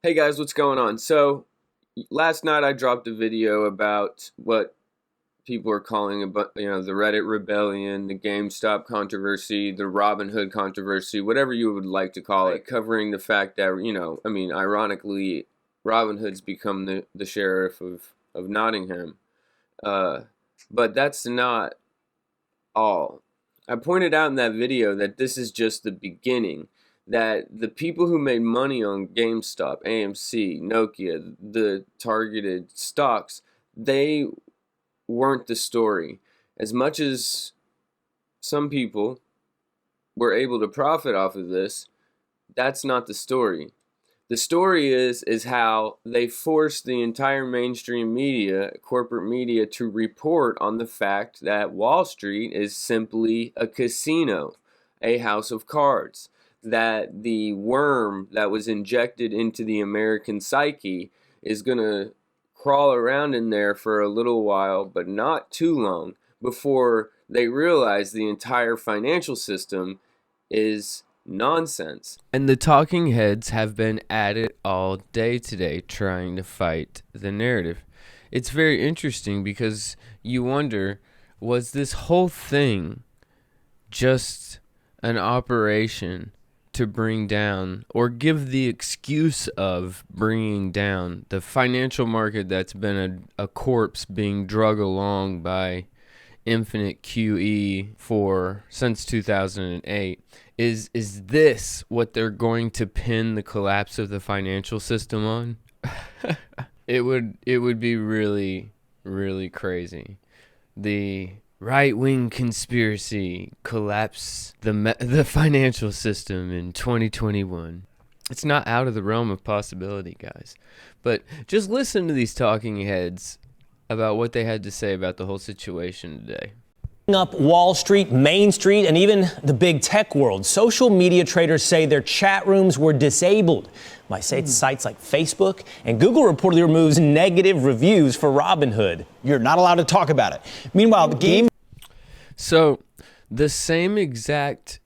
Hey guys, what's going on? So, last night I dropped a video about what people are calling the Reddit rebellion, the GameStop controversy, the Robinhood controversy, whatever you would like to call it, covering the fact that, ironically, Robinhood's become the sheriff of Nottingham. But that's not all. I pointed out in that video that this is just the beginning, that the people who made money on GameStop, AMC, Nokia, the targeted stocks, they weren't the story. As much as some people were able to profit off of this, that's not the story. The story is how they forced the entire mainstream media, corporate media, to report on the fact that Wall Street is simply a casino, a house of cards, that the worm that was injected into the American psyche is going to crawl around in there for a little while, but not too long, before they realize the entire financial system is nonsense. And the talking heads have been at it all day today trying to fight the narrative. It's very interesting because you wonder, was this whole thing just an operation to bring down, or give the excuse of bringing down, the financial market that's been a corpse being drug along by infinite QE since 2008? Is this what they're going to pin the collapse of the financial system on? It would be really, really crazy. The right-wing conspiracy collapse the financial system in 2021. It's not out of the realm of possibility, guys. But just listen to these talking heads about what they had to say about the whole situation today. Up Wall Street, Main Street, and even the big tech world. Social media traders say their chat rooms were disabled by sites like Facebook, and Google reportedly removes negative reviews for Robinhood. You're not allowed to talk about it. Meanwhile, the game... So, the same exact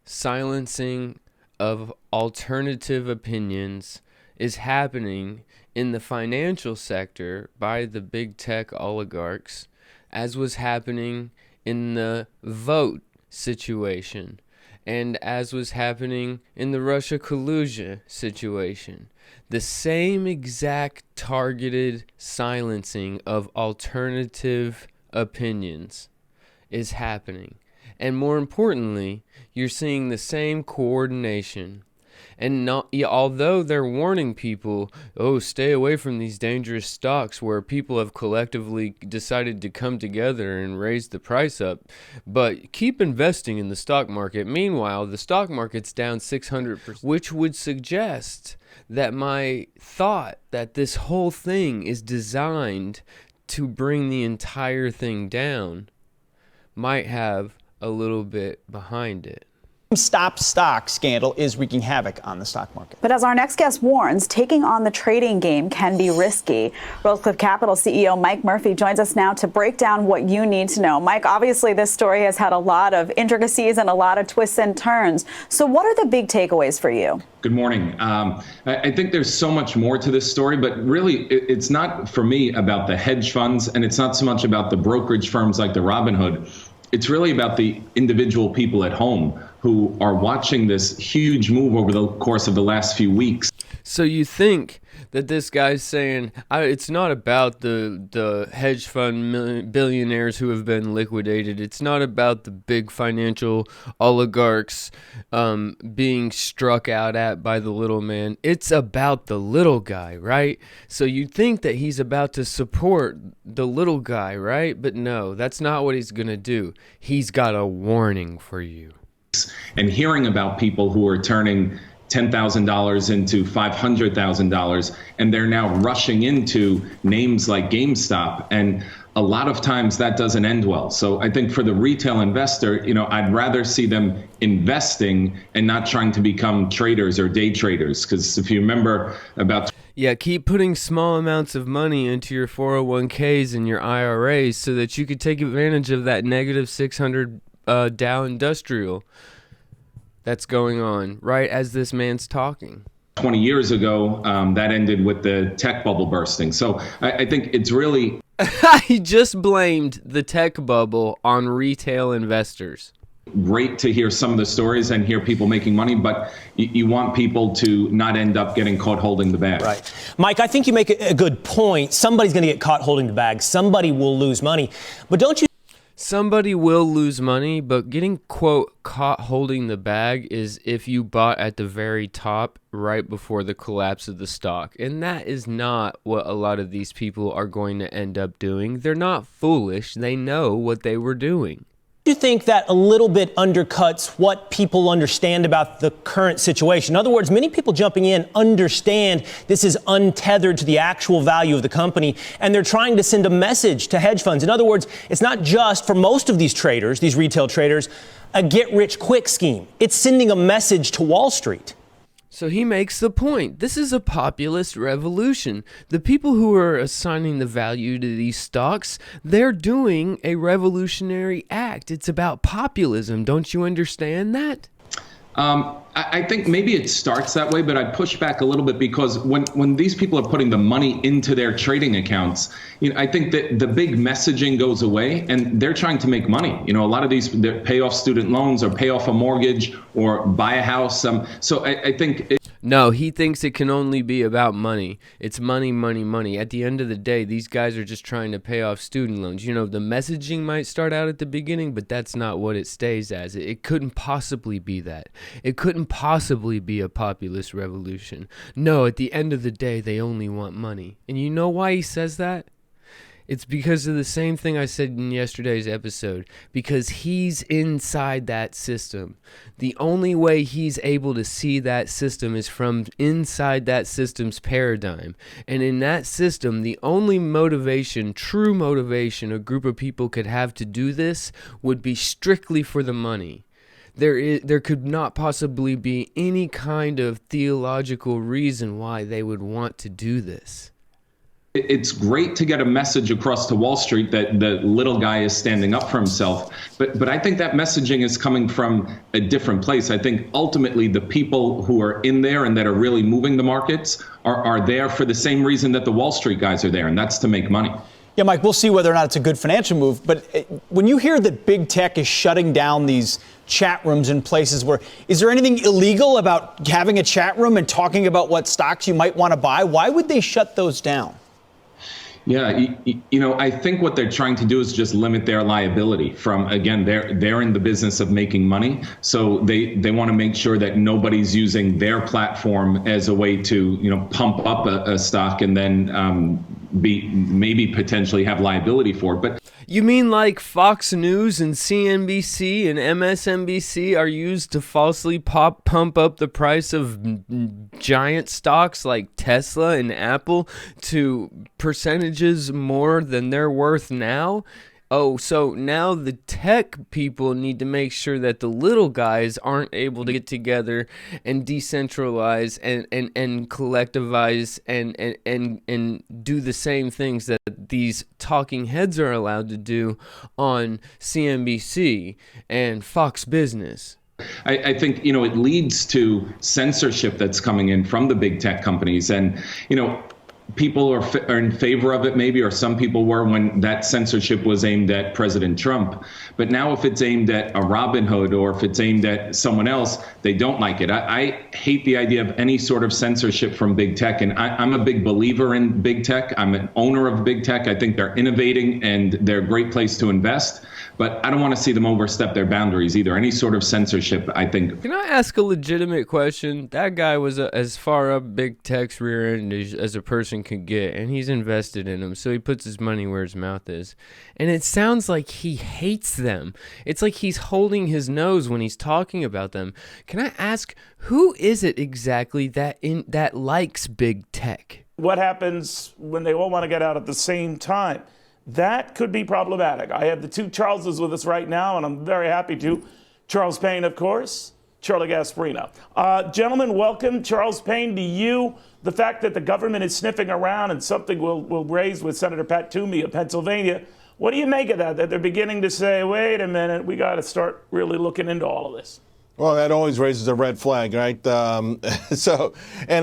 silencing of alternative opinions is happening in the financial sector by the big tech oligarchs, as was happening in the vote situation, and as was happening in the Russia collusion situation. The same exact targeted silencing of alternative opinions is happening. And more importantly, you're seeing the same coordination. And although they're warning people, stay away from these dangerous stocks where people have collectively decided to come together and raise the price up, but keep investing in the stock market. Meanwhile, the stock market's down 600%, which would suggest that my thought that this whole thing is designed to bring the entire thing down might have a little bit behind it. GameStop stock scandal is wreaking havoc on the stock market. But as our next guest warns, taking on the trading game can be risky. Rosecliff Capital CEO Mike Murphy joins us now to break down what you need to know. Mike, obviously this story has had a lot of intricacies and a lot of twists and turns. So what are the big takeaways for you? Good morning. I think there's so much more to this story, but really it's not for me about the hedge funds, and it's not so much about the brokerage firms like the Robinhood. It's really about the individual people at home who are watching this huge move over the course of the last few weeks. So you think that this guy's saying it's not about the hedge fund billionaires who have been liquidated. It's not about the big financial oligarchs being struck out at by the little man. It's about the little guy, right? So you think that he's about to support the little guy, right? But no, that's not what he's going to do. He's got a warning for you. And hearing about people who are turning $10,000 into $500,000, and they're now rushing into names like GameStop. And a lot of times that doesn't end well. So I think for the retail investor, I'd rather see them investing and not trying to become traders or day traders. Because if you remember about... Yeah, keep putting small amounts of money into your 401ks and your IRAs so that you could take advantage of that negative 600 Dow Industrial that's going on right as this man's talking. 20 years ago, that ended with the tech bubble bursting. So I think it's really... He just blamed the tech bubble on retail investors. Great to hear some of the stories and hear people making money, but you want people to not end up getting caught holding the bag. Right. Mike, I think you make a good point. Somebody's going to get caught holding the bag. Somebody will lose money. But don't you... Somebody will lose money, but getting, quote, caught holding the bag is if you bought at the very top right before the collapse of the stock. And that is not what a lot of these people are going to end up doing. They're not foolish. They know what they were doing. Do you think that a little bit undercuts what people understand about the current situation? In other words, many people jumping in understand this is untethered to the actual value of the company, and they're trying to send a message to hedge funds. In other words, it's not just for most of these traders, these retail traders, a get-rich-quick scheme. It's sending a message to Wall Street. So he makes the point. This is a populist revolution. The people who are assigning the value to these stocks, they're doing a revolutionary act. It's about populism. Don't you understand that? I think maybe it starts that way, but I push back a little bit because when these people are putting the money into their trading accounts, I think that the big messaging goes away and they're trying to make money. A lot of these pay off student loans or pay off a mortgage or buy a house. So I think... No, he thinks it can only be about money. It's money, money, money. At the end of the day, these guys are just trying to pay off student loans. The messaging might start out at the beginning, but that's not what it stays as. It couldn't possibly be that. It couldn't possibly be a populist revolution. No, at the end of the day, they only want money. And you know why he says that? It's because of the same thing I said in yesterday's episode, because he's inside that system. The only way he's able to see that system is from inside that system's paradigm. And in that system, the only motivation, true motivation a group of people could have to do this would be strictly for the money. There could not possibly be any kind of theological reason why they would want to do this. It's great to get a message across to Wall Street that the little guy is standing up for himself. But I think that messaging is coming from a different place. I think ultimately the people who are in there and that are really moving the markets are there for the same reason that the Wall Street guys are there, and that's to make money. Yeah, Mike, we'll see whether or not it's a good financial move. But when you hear that big tech is shutting down these chat rooms in places where, is there anything illegal about having a chat room and talking about what stocks you might want to buy? Why would they shut those down? Yeah, I think what they're trying to do is just limit their liability from, again, they're in the business of making money. So they want to make sure that nobody's using their platform as a way to, pump up a stock and then maybe potentially have liability for it. But you mean like Fox News and CNBC and MSNBC are used to falsely pump up the price of giant stocks like Tesla and Apple to percentages more than they're worth now? Oh, so now the tech people need to make sure that the little guys aren't able to get together and decentralize and collectivize and do the same things that these talking heads are allowed to do on CNBC and Fox Business. I think, it leads to censorship that's coming in from the big tech companies. And, people are in favor of it maybe, or some people were when that censorship was aimed at President Trump. But now if it's aimed at a Robinhood or if it's aimed at someone else, they don't like it. I hate the idea of any sort of censorship from big tech. And I'm a big believer in big tech. I'm an owner of big tech. I think they're innovating and they're a great place to invest. But I don't want to see them overstep their boundaries either. Any sort of censorship, I think. Can I ask a legitimate question? That guy was as far up big tech's rear end as a person could get, and he's invested in them, so he puts his money where his mouth is. And it sounds like he hates them. It's like he's holding his nose when he's talking about them. Can I ask, who is it exactly that likes big tech? What happens when they all want to get out at the same time? That could be problematic. I have the two Charleses with us right now, and I'm very happy to. Charles Payne, of course, Charlie Gasparino. Gentlemen, welcome. Charles Payne, to you, the fact that the government is sniffing around and something will raise with Senator Pat Toomey of Pennsylvania, what do you make of that they're beginning to say, wait a minute, we got to start really looking into all of this? Well, that always raises a red flag, right? And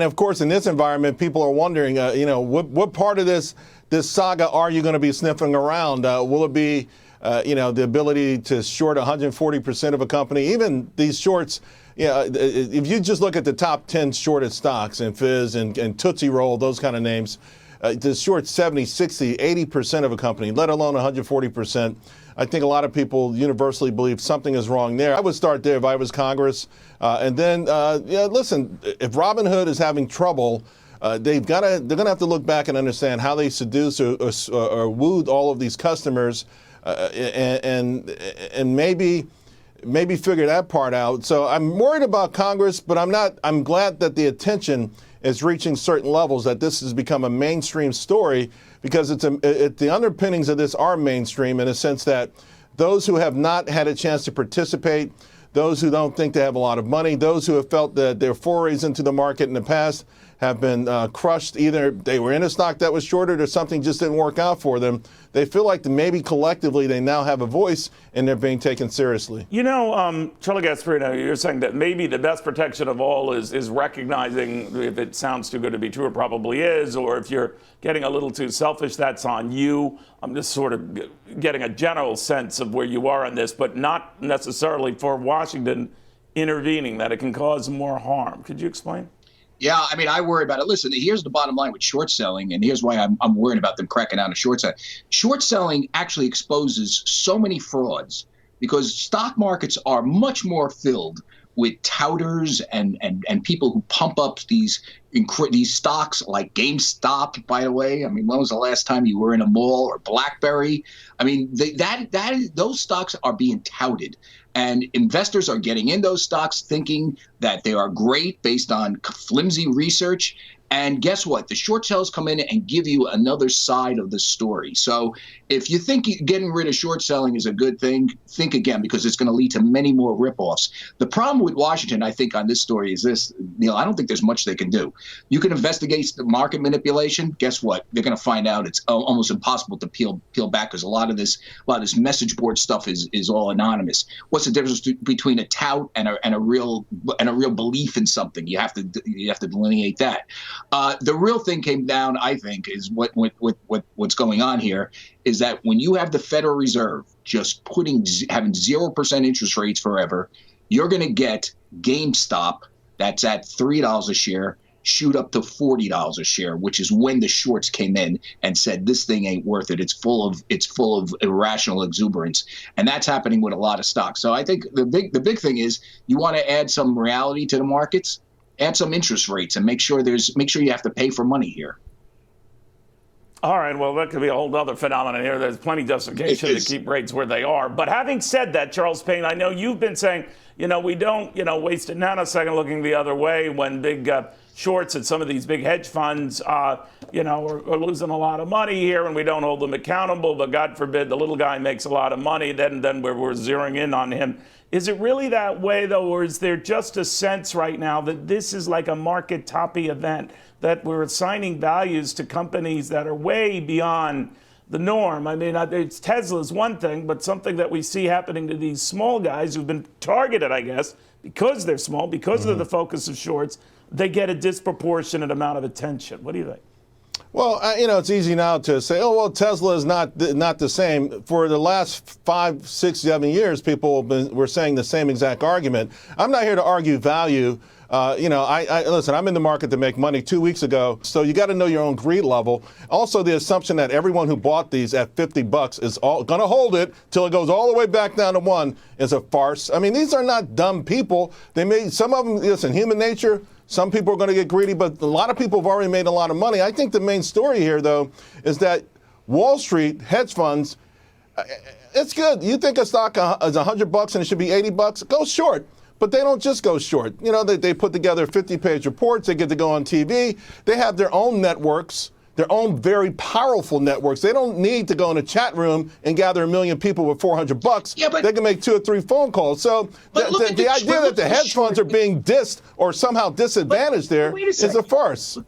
of course, in this environment, people are wondering, what part of this saga are you going to be sniffing around? Will it be, the ability to short 140% of a company? Even these shorts, if you just look at the top 10 shorted stocks and Fizz and Tootsie Roll, those kind of names, to short 70, 60, 80% of a company, let alone 140%. I think a lot of people universally believe something is wrong there. I would start there if I was Congress. And then, listen, if Robinhood is having trouble, they're going to have to look back and understand how they seduced or wooed all of these customers and maybe figure that part out. So I'm worried about Congress, but I'm glad that the attention is reaching certain levels, that this has become a mainstream story, because the underpinnings of this are mainstream in the sense that those who have not had a chance to participate, those who don't think they have a lot of money, those who have felt that their forays into the market in the past have been crushed. Either they were in a stock that was shorted or something just didn't work out for them. They feel like maybe collectively they now have a voice and they're being taken seriously. Charlie Gasparino, you're saying that maybe the best protection of all is recognizing, if it sounds too good to be true, it probably is, or if you're getting a little too selfish, that's on you. I'm just sort of getting a general sense of where you are on this, but not necessarily for Washington intervening, that it can cause more harm. Could you explain? Yeah, I mean, I worry about it. Listen, here's the bottom line with short selling, and here's why I'm worried about them cracking down on short selling. Short selling actually exposes so many frauds because stock markets are much more filled with touters and people who pump up these stocks like GameStop, by the way. I mean, when was the last time you were in a mall, or BlackBerry? I mean, those stocks are being touted. And investors are getting in those stocks thinking that they are great based on flimsy research. And guess what? The short sellers come in and give you another side of the story. So if you think getting rid of short selling is a good thing, think again, because it's going to lead to many more ripoffs. The problem with Washington, I think, on this story is this, Neil, I don't think there's much they can do. You can investigate the market manipulation. Guess what? They're going to find out it's almost impossible to peel back, because a lot of this message board stuff is all anonymous. What's the difference between a tout and a real belief in something? You have to delineate that. The real thing came down, I think, is what's going on here is that when you have the Federal Reserve just having 0% interest rates forever, you're going to get GameStop, that's at $3 a share, shoot up to $40 a share, which is when the shorts came in and said this thing ain't worth it. It's full of irrational exuberance, and that's happening with a lot of stocks. So I think the big thing is you want to add some reality to the markets. Add some interest rates and make sure you have to pay for money here. All right, well, that could be a whole other phenomenon here. There's plenty of justification to keep rates where they are. But having said that, Charles Payne, I know you've been saying, we don't, waste a nanosecond looking the other way when big shorts at some of these big hedge funds, are losing a lot of money here, and we don't hold them accountable. But God forbid the little guy makes a lot of money, then we're zeroing in on him. Is it really that way, though, or is there just a sense right now that this is like a market toppy event, that we're assigning values to companies that are way beyond the norm? I mean, Tesla's one thing, but something that we see happening to these small guys who've been targeted, I guess, because they're small, because they're the focus of shorts, they get a disproportionate amount of attention. What do you think? Well, it's easy now to say, oh, well, Tesla is not the same. For the last 5, 6, 7 years, people were saying the same exact argument. I'm not here to argue value. Listen, I'm in the market to make money 2 weeks ago, so you got to know your own greed level. Also, the assumption that everyone who bought these at $50 is all going to hold it till it goes all the way back down to $1 is a farce. I mean, these are not dumb people. Some of them, listen, human nature. Some people are going to get greedy, but a lot of people have already made a lot of money. I think the main story here, though, is that Wall Street, hedge funds, it's good. You think a stock is $100 and it should be $80? Go short. But they don't just go short. They put together 50-page reports. They get to go on TV. They have their own networks, their own very powerful networks. They don't need to go in a chat room and gather 1 million people with $400. Yeah, but they can make 2 or 3 phone calls. So the idea that the hedge funds are being dissed or somehow disadvantaged there is a farce.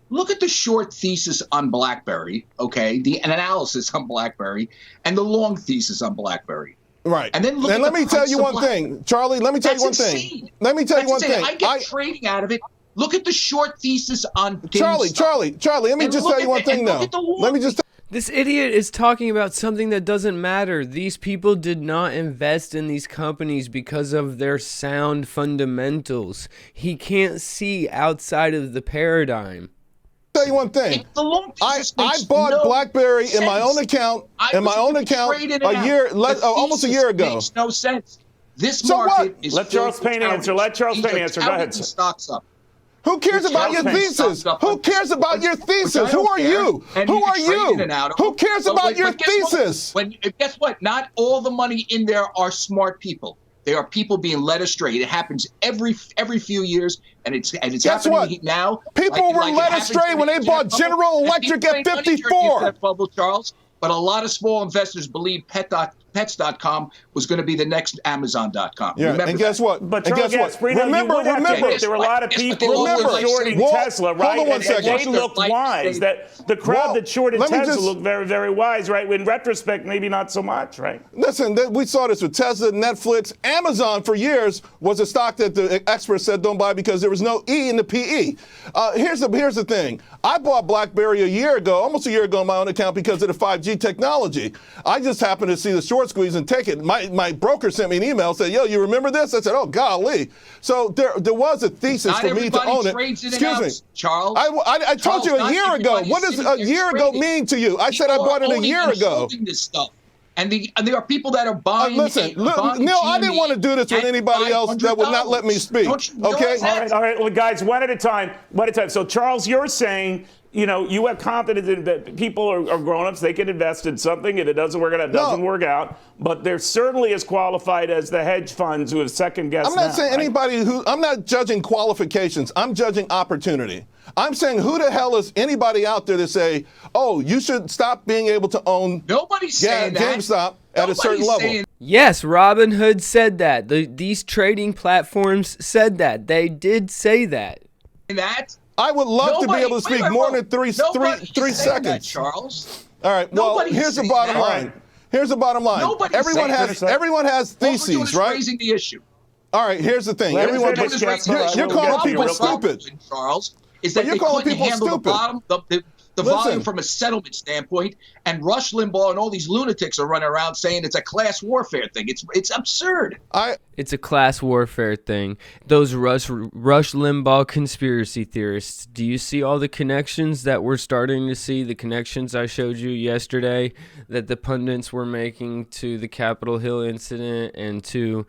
Look at the short thesis on BlackBerry, okay, an analysis on BlackBerry, and the long thesis on BlackBerry. Right. And then look at let the me tell price you of one Black- thing, Charlie. Let me tell you one That's thing. insane. Let me tell you That's one insane. thing. I get trading out of it. Look at the short thesis on GameStop. Charlie. Let me And just look tell you at one the- thing, and look though. at the Let me just. This idiot is talking about something that doesn't matter. These people did not invest in these companies because of their sound fundamentals. He can't see outside of the paradigm. Tell you one thing. The long I thesis makes bought no BlackBerry in my sense. own account. I In my was own able to account trade it a out. year, The almost a thesis year ago. Makes no sense. This So market what? is Let filled Charles with Payne touts. answer. Let Charles These Payne are answer. Go touting ahead, the sir. stocks up. Who cares about your Charles Payne thesis? stocks up Who on- cares about your which I thesis? Who don't are care, you? and Who you are can trade in you? and out of Who them. cares But about your guess what? thesis? Guess what? Not all the money in there are smart people. They are people being led astray. It happens every few years, and it's Guess happening what? now. People were it led happened astray during when the they internet bought bubble, General and Electric people at made money during the 54. internet bubble, Charles. But a lot of small investors believe Pets.com was going to be the next Amazon.com. Yeah, Remember and guess that. what? But and Charles guess what? Gasparino, you would have to admit Guess there were a what? lot of Guess what? people who were Remember, shorting Walt, Tesla, right? hold on one And second. they looked wise. That the crowd Walt, that shorted let me Tesla just- looked very, very wise, right? In retrospect, maybe not so much, right? Listen, we saw this with Tesla, Netflix, Amazon for years was a stock that the experts said don't buy because there was no E in the PE. Here's the thing. I bought BlackBerry almost a year ago, on my own account because of the 5G technology. I just happened to see the short squeeze and take it. My broker sent me an email, said, "Yo, you remember this?" I said, "Oh, golly." So there was a thesis Not for me to own it. trades in and Excuse out, me. Charles. I told you a Charles, year not ago. everybody's What does sitting a there year ago trading. mean to you? I said I People bought are it a owning year and ago. holding this stuff. And there are people that are buying. Listen, buying Neil, I didn't GME want to do this with at anybody else that would not let me $500. speak. Don't you realize Okay? that? All right, well, guys, one at a time. So, Charles, you're saying, you have confidence in that people are grown-ups. They can invest in something, and it doesn't work out. It doesn't work out. But they're certainly as qualified as the hedge funds who have second-guessed I'm not now, saying right? anybody I'm not judging qualifications. I'm judging opportunity. I'm saying who the hell is anybody out there to say, oh, you should stop being able to own Nobody's saying that. GameStop at a certain Nobody's level. saying Yes, Robinhood said that. These trading platforms said that. They did say that. that. I would love to be able to speak more than three Nobody's saying seconds. that, Charles. All right. Well, Nobody's here's the saying bottom that. line. Here's the bottom line. Nobody's Everyone saying has that. everyone has All we're doing theses, is right? raising the issue. All right. Here's the thing. Let me Everyone, finish, but Casper. you're We'll calling get to you people real quick. stupid. Charles, is that But you're they calling couldn't people handle stupid. the bottom, the Listen. volume from a settlement standpoint, and Rush Limbaugh and all these lunatics are running around saying it's a class warfare thing. It's absurd. It's a class warfare thing. Those Rush Limbaugh conspiracy theorists. Do you see all the connections that we're starting to see? The connections I showed you yesterday that the pundits were making to the Capitol Hill incident and to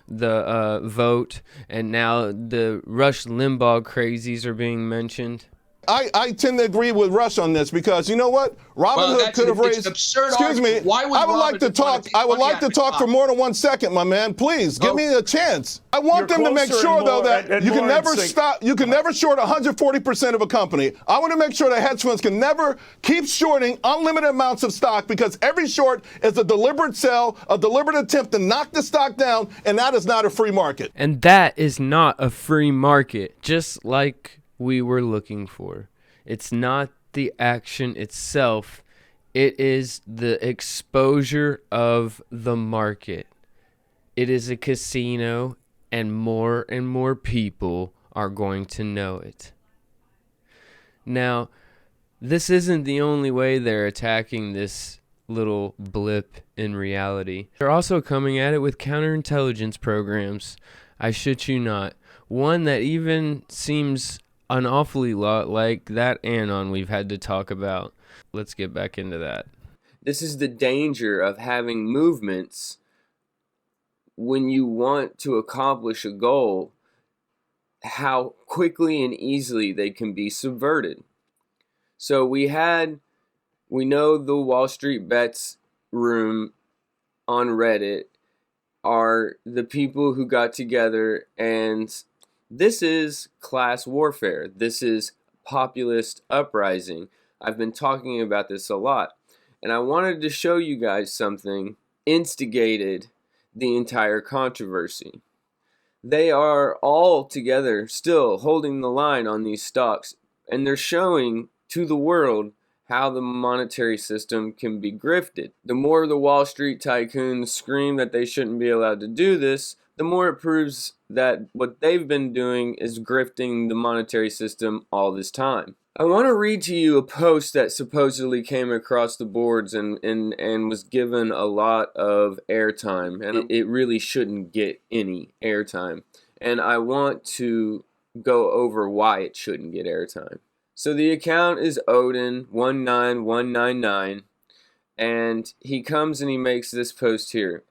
the vote, and now the Rush Limbaugh crazies are being mentioned. I tend to agree with Rush on this because you know what? Robinhood could have raised. It's an absurd Excuse me. argument. Why would I would like to Robinhood talk. want to I would take like to money talk out for of more than 1 second, my man. Please give me a chance. I want You're them to make closer sure and though more- that and you can more never in sync. stop. You can never short 140% of a company. I want to make sure that hedge funds can never keep shorting unlimited amounts of stock because every short is a deliberate sell, a deliberate attempt to knock the stock down, and that is not a free market. And that is not a free market, just like we were looking for. It's not the action itself. It is the exposure of the market. It is a casino, and more people are going to know it. Now, this isn't the only way they're attacking this little blip in reality. They're also coming at it with counterintelligence programs. I shit you not. One that even seems an awfully lot like that anon we've had to talk about. Let's get back into that. This is the danger of having movements when you want to accomplish a goal, how quickly and easily they can be subverted. So we know the Wall Street Bets room on Reddit are the people who got together, and this is class warfare. This is populist uprising. I've been talking about this a lot, and I wanted to show you guys something instigated the entire controversy. They are all together still holding the line on these stocks, and they're showing to the world how the monetary system can be grifted. The more the Wall Street tycoons scream that they shouldn't be allowed to do this, the more it proves that what they've been doing is grifting the monetary system all this time. I want to read to you a post that supposedly came across the boards and was given a lot of airtime, and it really shouldn't get any airtime. And I want to go over why it shouldn't get airtime. So the account is Odin19199, and he comes and he makes this post here.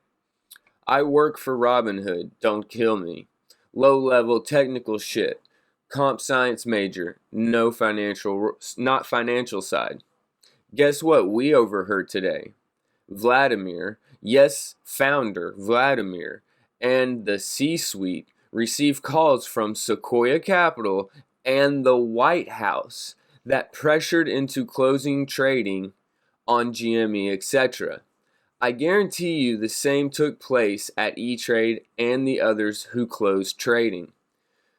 I work for Robinhood, don't kill me. Low-level technical shit. Comp science major, not financial side. Guess what we overheard today? Vladimir, yes, founder Vladimir, and the C-suite received calls from Sequoia Capital and the White House that pressured into closing trading on GME, etc. I guarantee you the same took place at E-Trade and the others who closed trading.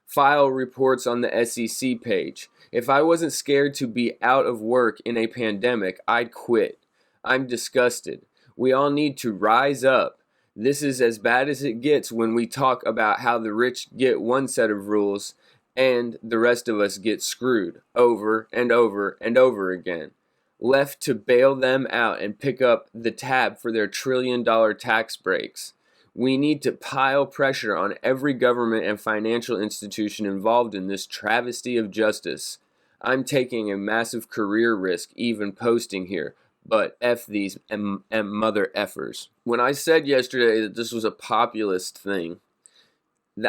File reports on the SEC page. If I wasn't scared to be out of work in a pandemic, I'd quit. I'm disgusted. We all need to rise up. This is as bad as it gets when we talk about how the rich get one set of rules and the rest of us get screwed over and over and over again. Left to bail them out and pick up the tab for their trillion-dollar tax breaks. We need to pile pressure on every government and financial institution involved in this travesty of justice. I'm taking a massive career risk even posting here, but F these mother effers. When I said yesterday that this was a populist thing,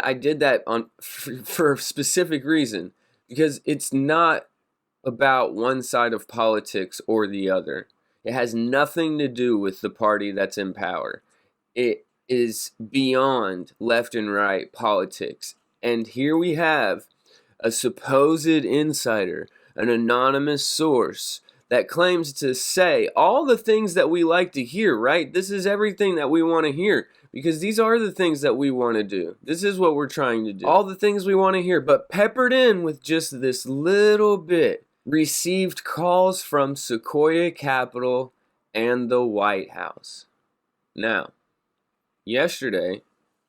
I did that for a specific reason, because it's not about one side of politics or the other. It has nothing to do with the party that's in power. It is beyond left and right politics. And here we have a supposed insider, an anonymous source that claims to say all the things that we like to hear, right? This is everything that we want to hear, because these are the things that we want to do. This is what we're trying to do. All the things we want to hear, but peppered in with just this little bit. Received calls from Sequoia Capital and the White House. Now, yesterday,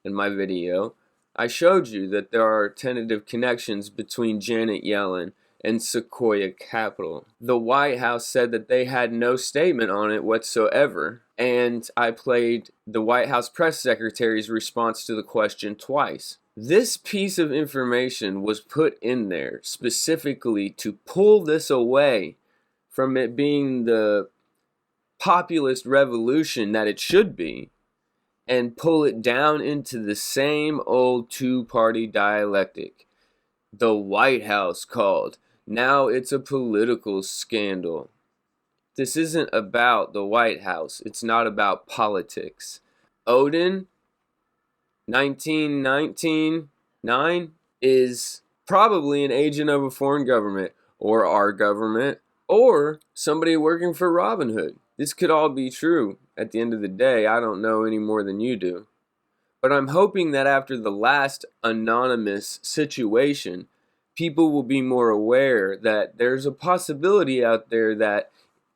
in my video, I showed you that there are tentative connections between Janet Yellen and Sequoia Capital. The White House said that they had no statement on it whatsoever, and I played the White House press secretary's response to the question twice. This piece of information was put in there specifically to pull this away from it being the populist revolution that it should be, and pull it down into the same old two-party dialectic. The White House called. Now it's a political scandal. This isn't about the White House. It's not about politics. Odin 1919-9 is probably an agent of a foreign government, or our government, or somebody working for Robinhood. This could all be true. At the end of the day, I don't know any more than you do. But I'm hoping that after the last anonymous situation, people will be more aware that there's a possibility out there that,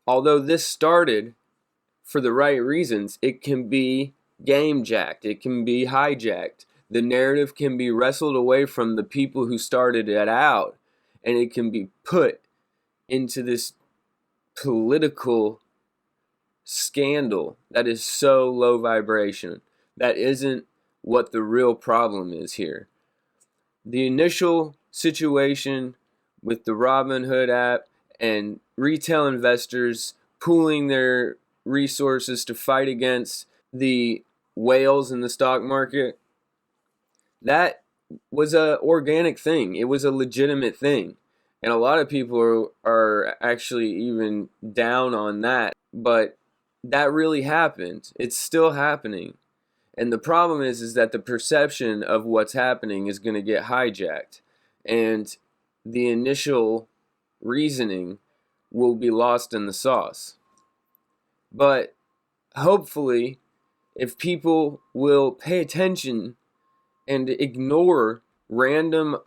although this started for the right reasons, it can be game-jacked, it can be hijacked. The narrative can be wrestled away from the people who started it out, and it can be put into this political scandal that is so low vibration. That isn't what the real problem is here. The initial situation with the Robinhood app and retail investors pooling their resources to fight against the whales in the stock market, that was a organic thing. It was a legitimate thing. And a lot of people are actually even down on that. But that really happened. It's still happening. And the problem is that the perception of what's happening is going to get hijacked. And the initial reasoning will be lost in the sauce. But hopefully, if people will pay attention and ignore random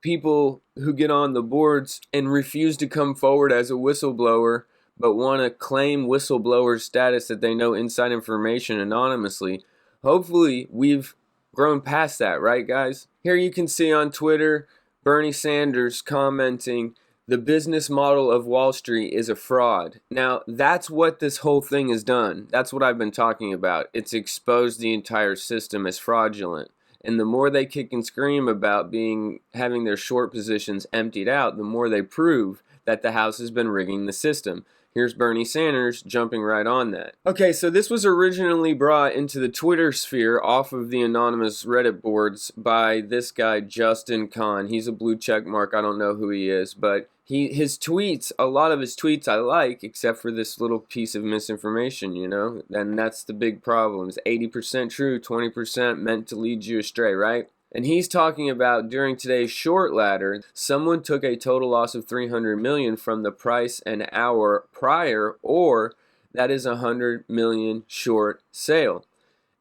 people who get on the boards and refuse to come forward as a whistleblower but want to claim whistleblower status that they know inside information anonymously. Hopefully, we've grown past that, right, guys? Here you can see on Twitter Bernie Sanders commenting, "The business model of Wall Street is a fraud." Now, that's what this whole thing has done. That's what I've been talking about. It's exposed the entire system as fraudulent. And the more they kick and scream about having their short positions emptied out, the more they prove that the House has been rigging the system. Here's Bernie Sanders jumping right on that. Okay, so this was originally brought into the Twitter sphere off of the anonymous Reddit boards by this guy, Justin Kahn. He's a blue check mark. I don't know who he is, but his tweets, a lot of his tweets I like, except for this little piece of misinformation, you know? And that's the big problem. It's 80% true, 20% meant to lead you astray, right? And he's talking about during today's short ladder, someone took a total loss of 300 million from the price an hour prior, or that is 100 million short sale.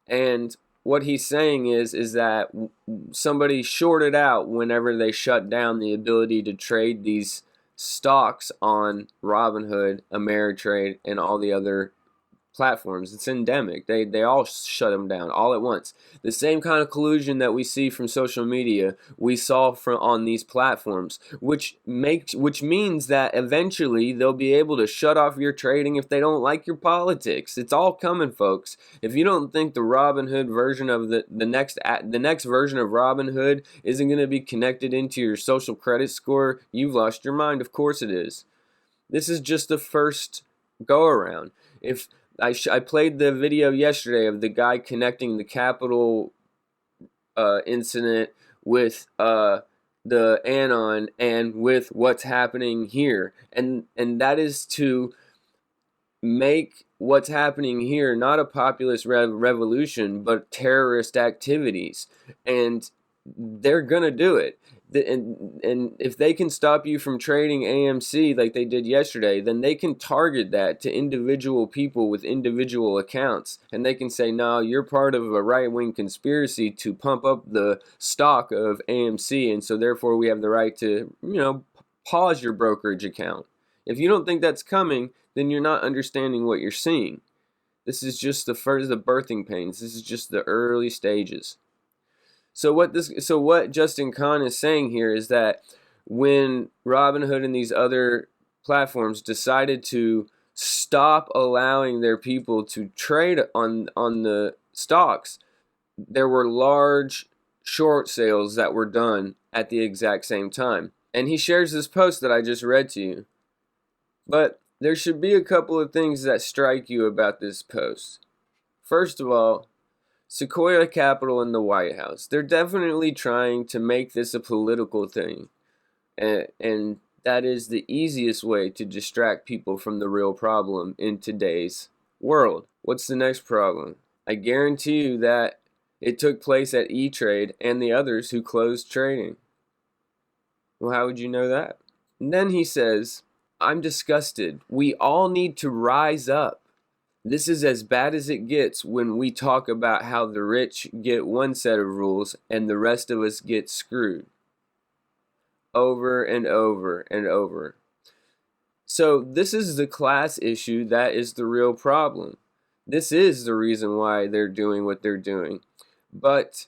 And what he's saying is that somebody shorted out whenever they shut down the ability to trade these stocks on Robinhood, Ameritrade, and all the other platforms. It's endemic. They all shut them down all at once. The same kind of collusion that we see from social media, we saw on these platforms, which means that eventually they'll be able to shut off your trading if they don't like your politics. It's all coming, folks. If you don't think the Robinhood version of the next version of Robinhood isn't going to be connected into your social credit score, you've lost your mind. Of course it is. This is just the first go around. If I played the video yesterday of the guy connecting the Capitol incident with the Anon and with what's happening here. And that is to make what's happening here not a populist revolution, but terrorist activities. And they're going to do it. And if they can stop you from trading AMC like they did yesterday, then they can target that to individual people with individual accounts. And they can say, no, you're part of a right-wing conspiracy to pump up the stock of AMC. And so therefore we have the right to, pause your brokerage account. If you don't think that's coming, then you're not understanding what you're seeing. This is just the birthing pains. This is just the early stages. So what Justin Kahn is saying here is that when Robinhood and these other platforms decided to stop allowing their people to trade on the stocks, there were large short sales that were done at the exact same time. And he shares this post that I just read to you. But there should be a couple of things that strike you about this post. First of all, Sequoia Capital and the White House. They're definitely trying to make this a political thing. And that is the easiest way to distract people from the real problem in today's world. What's the next problem? I guarantee you that it took place at E-Trade and the others who closed trading. Well, how would you know that? And then he says, I'm disgusted. We all need to rise up. This is as bad as it gets when we talk about how the rich get one set of rules and the rest of us get screwed. Over and over and over. So this is the class issue that is the real problem. This is the reason why they're doing what they're doing. But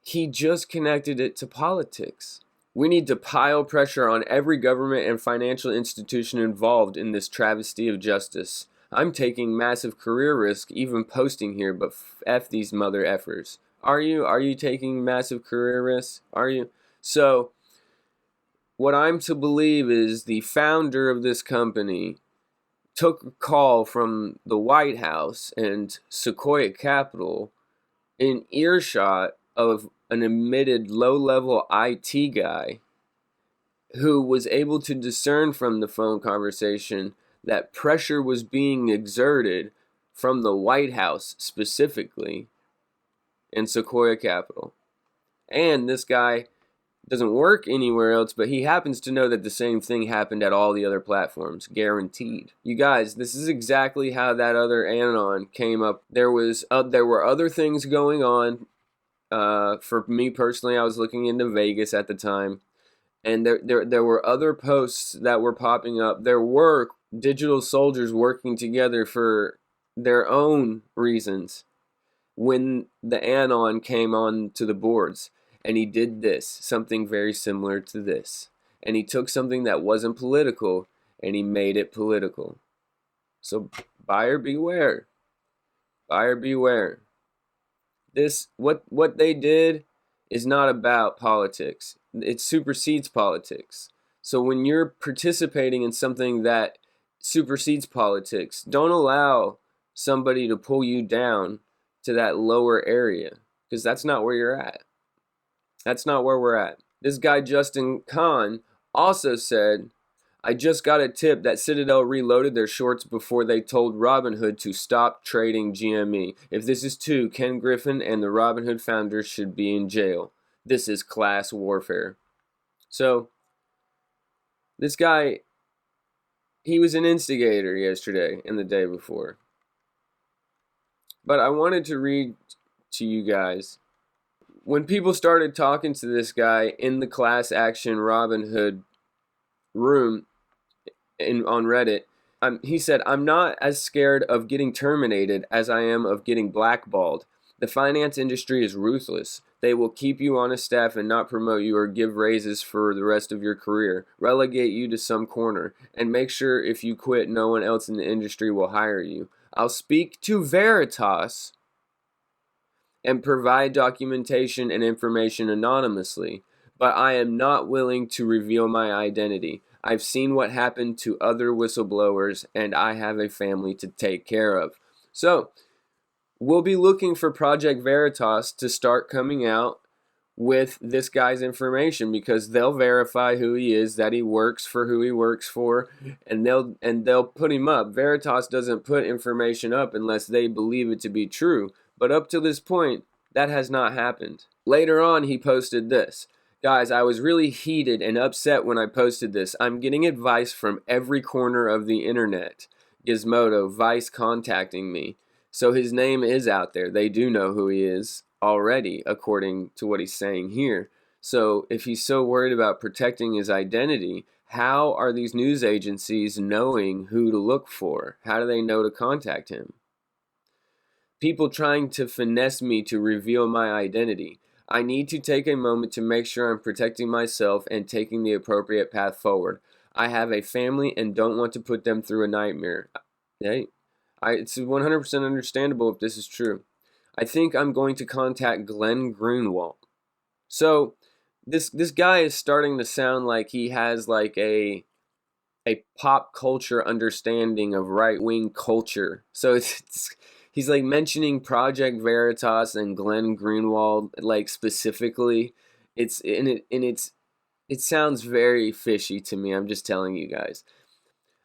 he just connected it to politics. We need to pile pressure on every government and financial institution involved in this travesty of justice. I'm taking massive career risk even posting here, but F these mother effers. Are you? Are you taking massive career risks? Are you? So, what I'm to believe is the founder of this company took a call from the White House and Sequoia Capital in earshot of an admitted low-level IT guy who was able to discern from the phone conversation that pressure was being exerted from the White House specifically and Sequoia Capital. And this guy doesn't work anywhere else, but he happens to know that the same thing happened at all the other platforms, guaranteed. You guys, this is exactly how that other Anon came up. There were other things going on. For me personally, I was looking into Vegas at the time. And there were other posts that were popping up. There were digital soldiers working together for their own reasons when the Anon came on to the boards. And he did this, something very similar to this. And he took something that wasn't political and he made it political. So buyer beware. Buyer beware. This what they did is not about politics. It supersedes politics. So when you're participating in something that supersedes politics, don't allow somebody to pull you down to that lower area, because that's not where you're at. That's not where we're at. This guy Justin Kahn also said, I just got a tip that Citadel reloaded their shorts before they told Robinhood to stop trading GME. If this is true, Ken Griffin and the Robinhood founders should be in jail. This is class warfare. So, this guy, he was an instigator yesterday and the day before. But I wanted to read to you guys. When people started talking to this guy in the class action Robinhood room on Reddit, he said, I'm not as scared of getting terminated as I am of getting blackballed. The finance industry is ruthless. They will keep you on a staff and not promote you or give raises for the rest of your career, relegate you to some corner, and make sure if you quit, no one else in the industry will hire you. I'll speak to Veritas and provide documentation and information anonymously, but I am not willing to reveal my identity. I've seen what happened to other whistleblowers, and I have a family to take care of. So, we'll be looking for Project Veritas to start coming out with this guy's information, because they'll verify who he is, that he works for who he works for, and they'll put him up. Veritas doesn't put information up unless they believe it to be true. But up to this point, that has not happened. Later on, he posted this. Guys, I was really heated and upset when I posted this. I'm getting advice from every corner of the internet. Gizmodo, Vice contacting me. So his name is out there. They do know who he is already, according to what he's saying here. So if he's so worried about protecting his identity, how are these news agencies knowing who to look for? How do they know to contact him? People trying to finesse me to reveal my identity. I need to take a moment to make sure I'm protecting myself and taking the appropriate path forward. I have a family and don't want to put them through a nightmare. Hey, it's 100% understandable if this is true. I think I'm going to contact Glenn Greenwald. So, this guy is starting to sound like he has like a pop culture understanding of right-wing culture. So he's like mentioning Project Veritas and Glenn Greenwald like specifically. It sounds very fishy to me. I'm just telling you guys.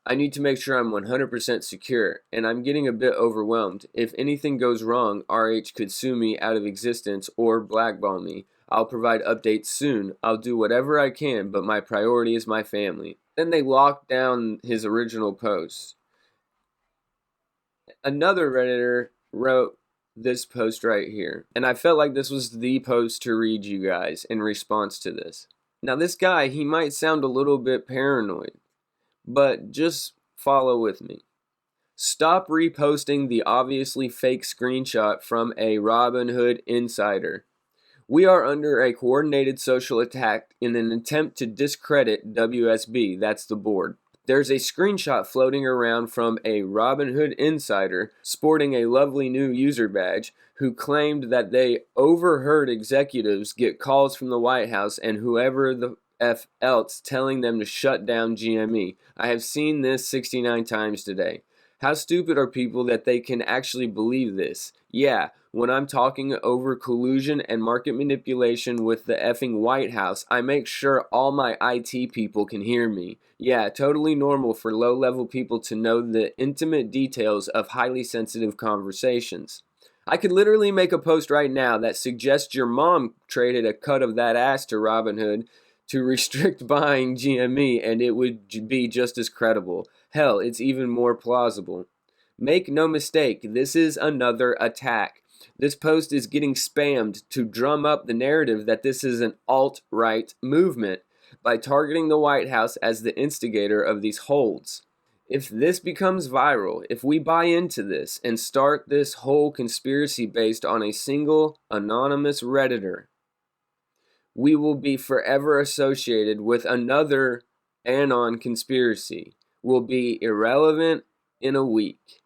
I need to make sure I'm 100% secure, and I'm getting a bit overwhelmed. If anything goes wrong, RH could sue me out of existence or blackball me. I'll provide updates soon. I'll do whatever I can, but my priority is my family. Then they locked down his original post. Another Redditor wrote this post right here, and I felt like this was the post to read you guys in response to this. Now this guy, he might sound a little bit paranoid, but just follow with me. Stop reposting the obviously fake screenshot from a Robinhood insider. We are under a coordinated social attack in an attempt to discredit WSB, that's the board. There's a screenshot floating around from a Robinhood insider sporting a lovely new user badge who claimed that they overheard executives get calls from the White House and whoever the F else telling them to shut down GME. I have seen this 69 times today. How stupid are people that they can actually believe this? Yeah, when I'm talking over collusion and market manipulation with the effing White House, I make sure all my IT people can hear me. Yeah, totally normal for low-level people to know the intimate details of highly sensitive conversations. I could literally make a post right now that suggests your mom traded a cut of that ass to Robinhood to restrict buying GME, and it would be just as credible. Hell, it's even more plausible. Make no mistake, this is another attack. This post is getting spammed to drum up the narrative that this is an alt-right movement by targeting the White House as the instigator of these holds. If this becomes viral, if we buy into this and start this whole conspiracy based on a single anonymous Redditor, we will be forever associated with another Anon conspiracy. We'll be irrelevant in a week.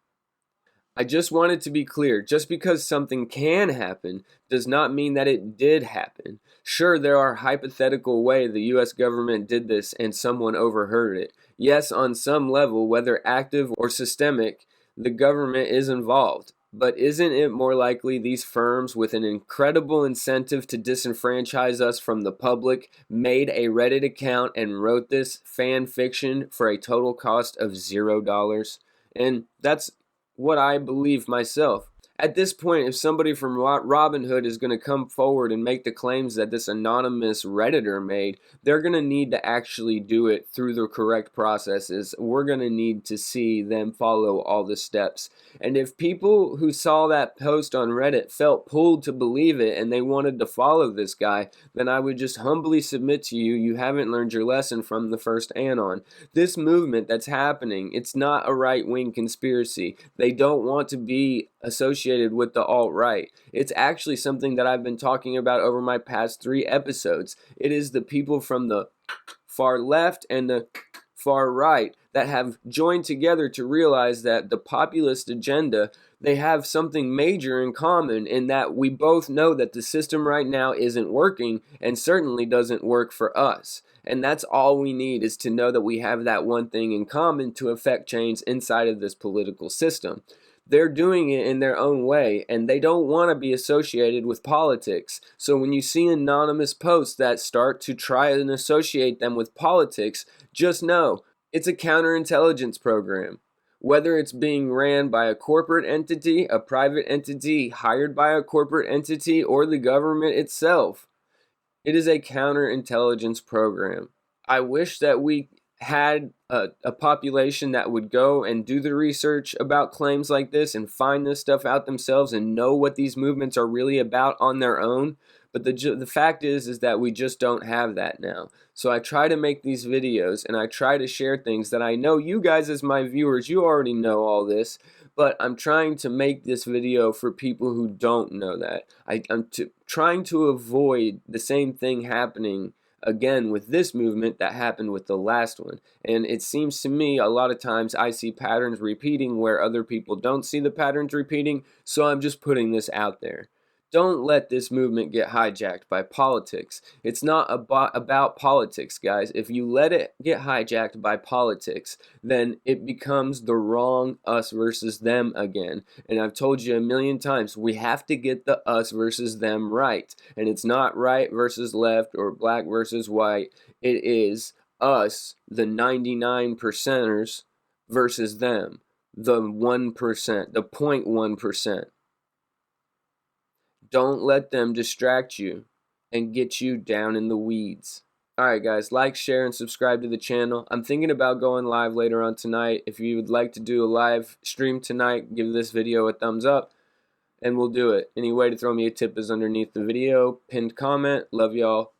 I just wanted to be clear, just because something can happen does not mean that it did happen. Sure, there are hypothetical ways the US government did this and someone overheard it. Yes, on some level, whether active or systemic, the government is involved. But isn't it more likely these firms with an incredible incentive to disenfranchise us from the public made a Reddit account and wrote this fan fiction for a total cost of $0? And that's what I believe myself. At this point, if somebody from Robinhood is going to come forward and make the claims that this anonymous Redditor made, they're going to need to actually do it through the correct processes. We're going to need to see them follow all the steps. And if people who saw that post on Reddit felt pulled to believe it and they wanted to follow this guy, then I would just humbly submit to you, you haven't learned your lesson from the first Anon. This movement that's happening, it's not a right-wing conspiracy. They don't want to be associated with the alt-right. It's actually something that I've been talking about over my past 3 episodes. It is the people from the far left and the far right that have joined together to realize that the populist agenda, they have something major in common in that we both know that the system right now isn't working and certainly doesn't work for us. And that's all we need, is to know that we have that one thing in common to affect change inside of this political system. They're doing it in their own way, and they don't want to be associated with politics. So when you see anonymous posts that start to try and associate them with politics, just know it's a counterintelligence program. Whether it's being ran by a corporate entity, a private entity hired by a corporate entity, or the government itself, it is a counterintelligence program. I wish that we had a population that would go and do the research about claims like this and find this stuff out themselves and know what these movements are really about on their own. But the fact is that we just don't have that now. So I try to make these videos and I try to share things that I know you guys as my viewers, you already know all this. But I'm trying to make this video for people who don't know that. I'm trying to avoid the same thing happening again with this movement that happened with the last one. And it seems to me a lot of times I see patterns repeating where other people don't see the patterns repeating, so I'm just putting this out there. Don't let this movement get hijacked by politics. It's not about politics, guys. If you let it get hijacked by politics, then it becomes the wrong us versus them again. And I've told you a million times, we have to get the us versus them right. And it's not right versus left or black versus white. It is us, the 99%ers, versus them, the 1%, the 0.1%. Don't let them distract you and get you down in the weeds. Alright guys, like, share, and subscribe to the channel. I'm thinking about going live later on tonight. If you would like to do a live stream tonight, give this video a thumbs up and we'll do it. Any way to throw me a tip is underneath the video. Pinned comment. Love y'all.